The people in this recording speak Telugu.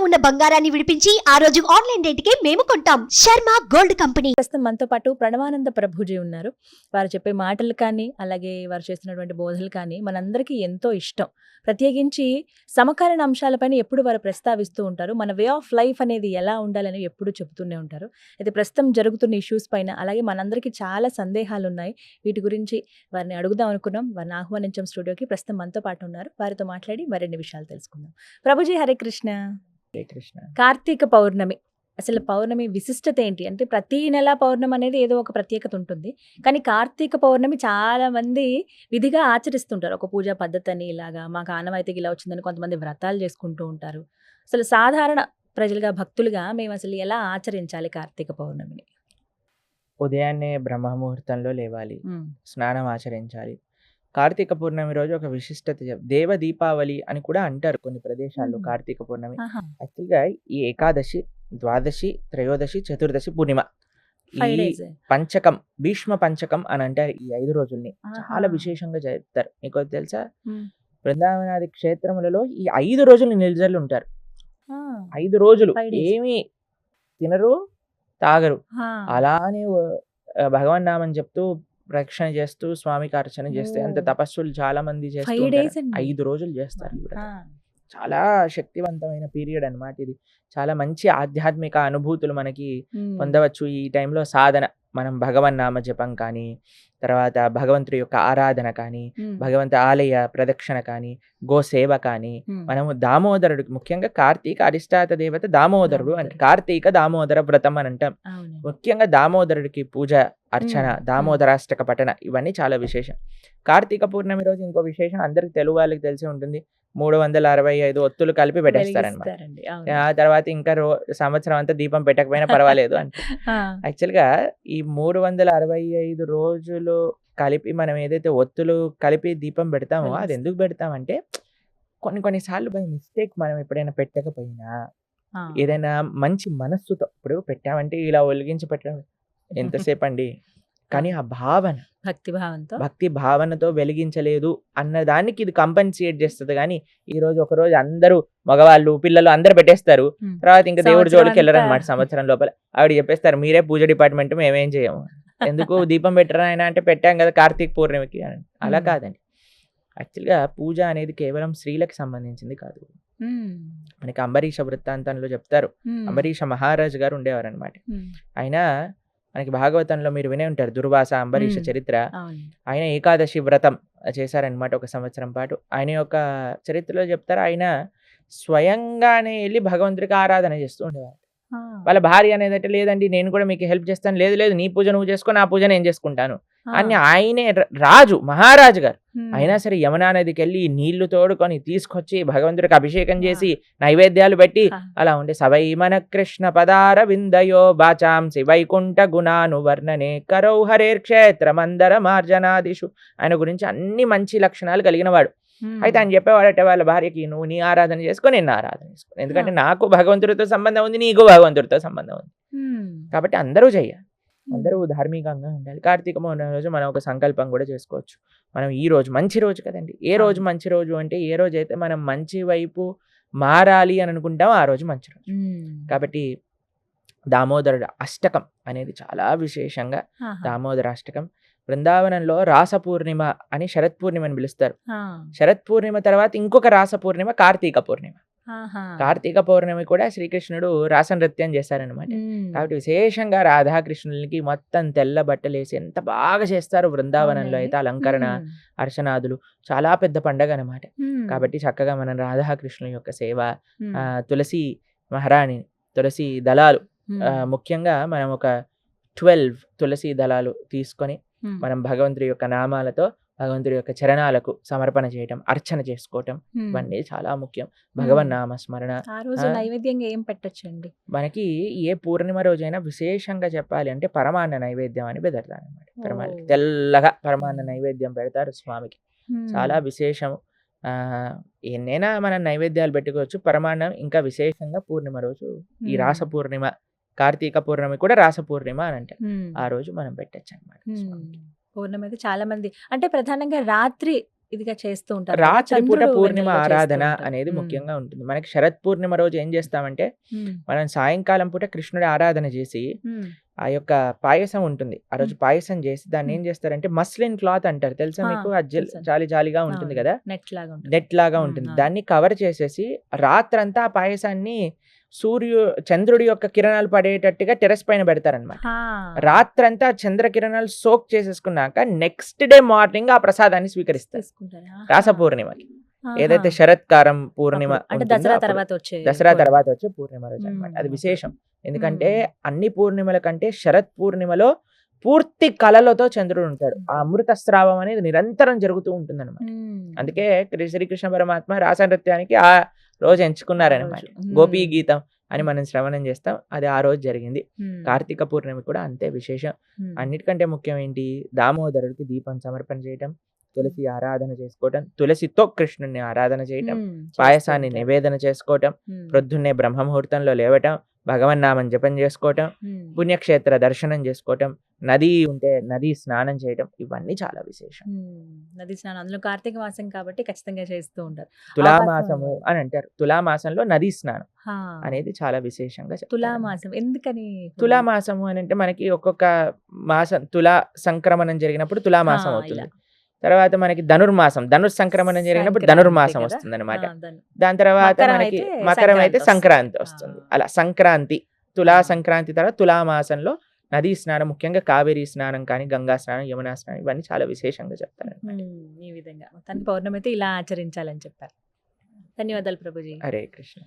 ఉన్న బంగారాన్ని విడిపించి ఆ రోజు ఆన్లైన్ రేటుకే మేము కొంటాం. Sharma gold company. ప్రస్తుతం మనతో పాటు ప్రణవానంద ప్రభుజీ ఉన్నారు. వారు చెప్పే మాటలు కానీ, అలాగే వారు చేస్తున్నటువంటి బోధనలు కానీ మనందరికీ ఎంతో ఇష్టం. ప్రత్యేకించి సమకాలీన అంశాలపైన ఎప్పుడు వారు ప్రస్తావిస్తూ ఉంటారు. మన వే ఆఫ్ లైఫ్ అనేది ఎలా ఉండాలని ఎప్పుడు చెబుతూనే ఉంటారు. అయితే ప్రస్తుతం జరుగుతున్న ఇష్యూస్ పైన, అలాగే మనందరికీ చాలా సందేహాలు ఉన్నాయి. వీటి గురించి వారిని అడుగుదాం అనుకున్నాం. వారిని ఆహ్వానించాం స్టూడియోకి. ప్రస్తుతం మనతో పాటు ఉన్నారు. వారితో మాట్లాడి మరిన్ని విషయాలు తెలుసుకుందాం. ప్రభుజీ హరే కృష్ణ. హరే కృష్ణ. కార్తీక పౌర్ణమి, అసలు పౌర్ణమి విశిష్టత ఏంటి? అంటే ప్రతి నెల పౌర్ణమి అనేది ఏదో ఒక ప్రత్యేకత ఉంటుంది. కానీ కార్తీక పౌర్ణమి చాలా మంది విధిగా ఆచరిస్తుంటారు. ఒక పూజా పద్ధతి అని, ఇలాగా మాకు ఆనవాయితీకి ఇలా వచ్చిందని కొంతమంది వ్రతాలు చేసుకుంటూ ఉంటారు. అసలు సాధారణ ప్రజలుగా, భక్తులుగా మేము అసలు ఎలా ఆచరించాలి కార్తీక పౌర్ణమిని? ఉదయాన్నే బ్రహ్మముహూర్తంలో లేవాలి, స్నానం ఆచరించాలి. కార్తీక పూర్ణమి రోజు ఒక విశిష్టత దేవ దీపావళి అని కూడా అంటారు కొన్ని ప్రదేశాల్లో. కార్తీక పూర్ణమి యాక్చువల్గా ఈ ఏకాదశి, ద్వాదశి, త్రయోదశి, చతుర్దశి, పూర్ణిమ, ఈ పంచకం, భీష్మ పంచకం అని అంటారు. ఈ 5 రోజుల్ని చాలా విశేషంగా చెప్తారు. మీకు తెలుసా, బృందావనాది క్షేత్రములలో ఈ 5 రోజులు నిల్జలు ఉంటారు. 5 రోజులు ఏమి తినరు, తాగరు, అలానే భగవన్ నామని చెప్తూ రక్షణ చేస్తూ స్వామికి అర్చన చేస్తే, అంత తపస్సులు చాలా మంది చేస్తూ 5 రోజులు చేస్తారు. చాలా శక్తివంతమైన పీరియడ్ అన్నమాట ఇది. చాలా మంచి ఆధ్యాత్మిక అనుభూతులు మనకి పొందవచ్చు ఈ టైంలో. సాధన, మనం భగవన్ నామ జపం కానీ, తర్వాత భగవంతుడి యొక్క ఆరాధన కానీ, భగవంతు ఆలయ ప్రదక్షిణ కానీ, గోసేవ కానీ, మనము దామోదరుడికి, ముఖ్యంగా కార్తీక అధిష్టాత దేవత దామోదరుడు అంటే కార్తీక దామోదర వ్రతం అని అంటాం. ముఖ్యంగా దామోదరుడికి పూజ, అర్చన, దామోదరాష్టక పఠన, ఇవన్నీ చాలా విశేషం. కార్తీక పూర్ణమి రోజు ఇంకో విశేషం అందరికి తెలుగు వాళ్ళకి తెలిసి ఉంటుంది. 365 ఒత్తులు కలిపి పెట్టేస్తారనమాట. ఆ తర్వాత ఇంకా సంవత్సరం అంతా దీపం పెట్టకపోయినా పర్వాలేదు అంటే. యాక్చువల్గా ఈ 365 రోజులు కలిపి మనం ఏదైతే ఒత్తులు కలిపి దీపం పెడతామో అది ఎందుకు పెడతామంటే, కొన్నిసార్లు బై మిస్టేక్ మనం ఎప్పుడైనా పెట్టకపోయినా, ఏదైనా మంచి మనస్సుతో, ఇప్పుడు పెట్టామంటే ఇలా ఒలిగించి పెట్టడం ఎంతసేపు అండి, కానీ ఆ భావన, భక్తి భావనతో వెలిగించలేదు అన్నదానికి ఇది కంపెన్సేట్ చేస్తుంది. కానీ ఈ రోజు ఒకరోజు అందరూ మగవాళ్ళు, పిల్లలు అందరు పెట్టేస్తారు. తర్వాత ఇంకా దేవుడి జోలికి వెళ్ళరు అనమాట. సంవత్సరం లోపల ఆవిడ చెప్పేస్తారు, మీరే పూజ డిపార్ట్మెంట్, మేమేం చేయము, ఎందుకు దీపం పెట్టరా ఆయన అంటే, పెట్టాం కదా కార్తీక పూర్ణిమకి అని. అలా కాదండి. యాక్చువల్గా పూజ అనేది కేవలం స్త్రీలకు సంబంధించింది కాదు. మనకి అంబరీష వృత్తాంతంలో చెప్తారు. అంబరీష మహారాజు గారు ఉండేవారు అనమాట. ఆయన, మనకి భాగవతంలో మీరు వినే ఉంటారు దుర్వాస అంబరీష చరిత్ర. ఆయన ఏకాదశి వ్రతం చేశారనమాట 1 సంవత్సరం పాటు. ఆయన యొక్క చరిత్రలో చెప్తారు, ఆయన స్వయంగానే వెళ్ళి భగవంతుడికి ఆరాధన చేస్తూ ఉండేవారు. వాళ్ళ భార్య అనేది లేదండి నేను కూడా మీకు హెల్ప్ చేస్తాను, లేదు లేదు నీ పూజ నువ్వు చేసుకో, నా పూజ నేను చేసుకుంటాను అని ఆయనే రాజు, మహారాజు గారు అయినా సరే యమునా నదికి వెళ్ళి నీళ్లు తోడుకొని తీసుకొచ్చి భగవంతుడికి అభిషేకం చేసి నైవేద్యాలు పెట్టి అలా ఉండే. సవై మన కృష్ణ పదార విందయో బాచాంసి వైకుంఠ గుణాను వర్ణనే కరౌ హరేర్ క్షేత్ర మందర మార్జనాదిషు. ఆయన గురించి అన్ని మంచి లక్షణాలు కలిగిన వాడు. అయితే ఆయన చెప్పేవాడట వాళ్ళ భార్యకి, నువ్వు నీ ఆరాధన చేసుకో, నేను ఆరాధన చేసుకో, ఎందుకంటే నాకు భగవంతుడితో సంబంధం ఉంది, నీకు భగవంతుడితో సంబంధం ఉంది, కాబట్టి అందరూ చెయ్యాలి, అందరూ ధార్మికంగా ఉండాలి. కార్తీక పౌర్ణమి రోజు మనం ఒక సంకల్పం కూడా చేసుకోవచ్చు. మనం ఈ రోజు మంచి రోజు కదండి. ఏ రోజు మంచి రోజు అంటే, ఏ రోజు అయితే మనం మంచి వైపు మారాలి అని అనుకుంటామో ఆ రోజు మంచి రోజు. కాబట్టి దామోదరుడు అష్టకం అనేది చాలా విశేషంగా, దామోదర అష్టకం. బృందావనంలో రాస పూర్ణిమ అని శరత్ పూర్ణిమ అని పిలుస్తారు. శరత్ పూర్ణిమ తర్వాత ఇంకొక రాస పూర్ణిమ కార్తీక పూర్ణిమ. కార్తీక పౌర్ణమి కూడా శ్రీకృష్ణుడు రాస నృత్యం చేశారనమాట. కాబట్టి విశేషంగా రాధాకృష్ణులకి మొత్తం తెల్ల బట్టలు వేసి ఎంత బాగా చేస్తారు బృందావనంలో అయితే. అలంకరణ, అర్చనాదులు చాలా పెద్ద పండగ అనమాట. కాబట్టి చక్కగా మనం రాధాకృష్ణుల యొక్క సేవ, తులసి మహారాణి, తులసి దళాలు, ముఖ్యంగా మనం ఒక 12 తులసి దళాలు తీసుకొని మనం భగవంతుడి యొక్క నామాలతో భగవంతుడి యొక్క చరణాలకు సమర్పణ చేయటం, అర్చన చేసుకోవటం, ఇవన్నీ చాలా ముఖ్యం. భగవన్ నామ స్మరణ. నైవేద్యంగా ఏం పెట్టచ్చండి? మనకి ఏ పూర్ణిమ రోజైనా విశేషంగా చెప్పాలి అంటే పరమాన్న నైవేద్యం అని పెడతారు అనమాట. తెల్లగా పరమాన్న నైవేద్యం పెడతారు స్వామికి, చాలా విశేషం. ఎన్నైనా మనం నైవేద్యాలు పెట్టుకోవచ్చు. పరమాన్నం ఇంకా విశేషంగా పూర్ణిమ రోజు, ఈ రాస పూర్ణిమ, కార్తీక పూర్ణమి కూడా రాస పూర్ణిమ అని అంటారు. ఆ రోజు మనం పెట్టచ్చు అనమాట. పౌర్ణమి అయితే చాలా మంది అంటే ప్రధానంగా రాత్రి ఇదిగా చేస్తూ ఉంటారు. రాత్రి పూట చంద్రుడు పూర్ణిమ వెన్నెలలో చేస్తూ ఆరాధన ఉంటారు. అనేది ముఖ్యంగా ఉంటుంది. మనకి శరత్ పూర్ణిమ రోజు ఏం చేస్తామంటే మనం సాయంకాలం పూట కృష్ణుడి ఆరాధన చేసి ఆ యొక్క పాయసం ఉంటుంది. ఆ రోజు పాయసం చేసి దాన్ని ఏం చేస్తారంటే మస్లిన్ క్లాత్ అంటారు. తెలుసా ఆ, మీకు? తెలుసండి. జాలి జాలిగా ఉంటుంది కదా, నెట్ లాగా ఉంటుంది. నెట్ లాగా ఉంటుంది. అవును. దాన్ని కవర్ చేసేసి రాత్రంతా ఆ పాయసాన్ని చంద్రుడి యొక్క కిరణాలు పడేటట్టుగా టెర్రస్ పైన పెడతారనమాట. ఆ, రాత్రంతా చంద్ర కిరణాలు సోక్ చేసేసుకున్నాక నెక్స్ట్ డే మార్నింగ్ ఆ ప్రసాదాన్ని స్వీకరిస్తారు. తీసుకుంటారా? రాస పూర్ణిమకి, ఆహా. ఏదైతే శరత్కారం పూర్ణిమ అప్పుడు, అంటే ఉంటుందో దసరా అప్పుడు, తర్వాత వచ్చే దసరా పూర్ణిమ. తర్వాత వచ్చే పూర్ణిమ రోజు అనమాట. అది విశేషం. ఎందుకంటే అన్ని పూర్ణిమల కంటే శరత్ పూర్ణిమలో పూర్తి కళలతో చంద్రుడు ఉంటాడు. ఆ అమృత స్రావం అనేది నిరంతరం జరుగుతూ ఉంటుంది అనమాట. అందుకే శ్రీకృష్ణ పరమాత్మ రాస నృత్యానికి ఆ రోజు ఎంచుకున్నారనమాట. గోపీ గీతం అని మనం శ్రవణం చేస్తాం. అది ఆ రోజు జరిగింది. కార్తీక పూర్ణిమ కూడా అంతే విశేషం. అన్నిటికంటే ముఖ్యం ఏంటి? దామోదరుడికి దీపం సమర్పణ చేయటం, తులసి ఆరాధన చేసుకోవటం, తులసితో కృష్ణుని ఆరాధన చేయటం, పాయసాన్ని నివేదన చేసుకోవటం, ప్రొద్దున్నే బ్రహ్మముహూర్తంలో లేవటం, భగవన్నామం జపం చేసుకోవటం, పుణ్యక్షేత్ర దర్శనం చేసుకోవటం, నది ఉంటే నది స్నానం చేయటం, ఇవన్నీ చాలా విశేషం. నది స్నానం, అందులో కార్తీక మాసం కాబట్టి ఖచ్చితంగా చేస్తూ ఉంటారు. తులామాసము అని అంటారు. తులామాసంలో నదీ స్నానం హా, అనేది చాలా విశేషంగా చెప్తారు. తులామాసం ఎందుకని? తులామాసము అని అంటే మనకి ఒక్కొక్క మాసం తులా సంక్రమణం జరిగినప్పుడు తులామాసం అవుతుంది. తర్వాత మనకి ధనుర్మాసం, సంక్రమణం జరిగినప్పుడు సంక్రాంతి ధనుర్మాసం కదా? వస్తుంది అనమాట. దాని దాని తర్వాత మకరం మనకి అయితే మకరం అయితే సంక్రాంతి సంక్రాంతి వస్తుంది. వస్తుంది. అలా సంక్రాంతి, తులా సంక్రాంతి తర్వాత తులామాసంలో నదీ స్నానం, ముఖ్యంగా కావేరీ స్నానం కానీ, గంగా స్నానం, యమునా స్నానం, ఇవన్నీ చాలా విశేషంగా చెప్తారు. ఈ విధంగా మొత్తానికి పౌర్ణమి అయితే ఇలా ఆచరించాలని చెప్పారు. ధన్యవాదాలు ప్రభుజీ. హరే కృష్ణ.